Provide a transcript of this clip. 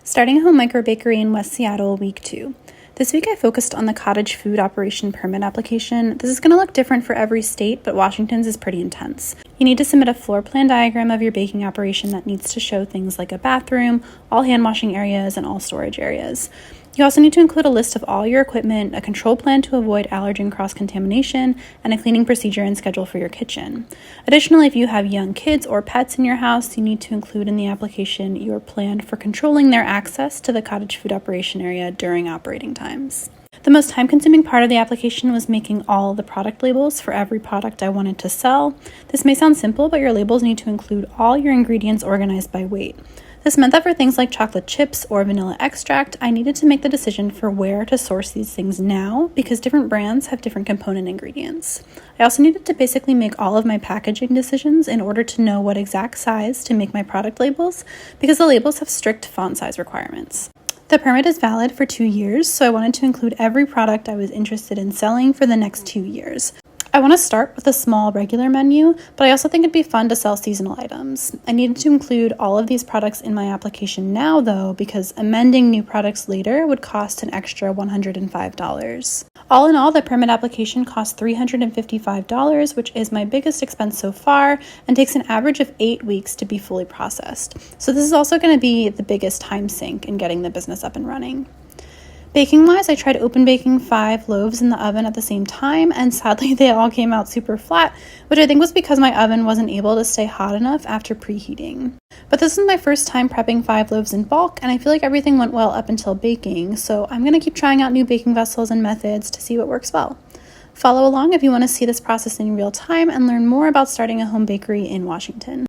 Starting a home micro bakery in West Seattle, week 2. This week I focused on the cottage food operation permit application. This is going to look different for every state, but Washington's is pretty intense. You need to submit a floor plan diagram of your baking operation that needs to show things like a bathroom, all hand washing areas, and all storage areas. You also need to include a list of all your equipment, a control plan to avoid allergen cross-contamination, and a cleaning procedure and schedule for your kitchen. Additionally, if you have young kids or pets in your house, you need to include in the application your plan for controlling their access to the cottage food operation area during operating times. The most time-consuming part of the application was making all the product labels for every product I wanted to sell. This may sound simple, but your labels need to include all your ingredients organized by weight. This meant that for things like chocolate chips or vanilla extract, I needed to make the decision for where to source these things now because different brands have different component ingredients. I also needed to basically make all of my packaging decisions in order to know what exact size to make my product labels because the labels have strict font size requirements. The permit is valid for 2 years, so I wanted to include every product I was interested in selling for the next 2 years. I want to start with a small regular menu, but I also think it'd be fun to sell seasonal items. I needed to include all of these products in my application now, though, because amending new products later would cost an extra $105. All in all, the permit application cost $355, which is my biggest expense so far, and takes an average of 8 weeks to be fully processed. So this is also going to be the biggest time sink in getting the business up and running. Baking-wise, I tried open baking 5 loaves in the oven at the same time, and sadly they all came out super flat, which I think was because my oven wasn't able to stay hot enough after preheating. But this is my first time prepping 5 loaves in bulk, and I feel like everything went well up until baking, so I'm going to keep trying out new baking vessels and methods to see what works well. Follow along if you want to see this process in real time and learn more about starting a home bakery in Washington.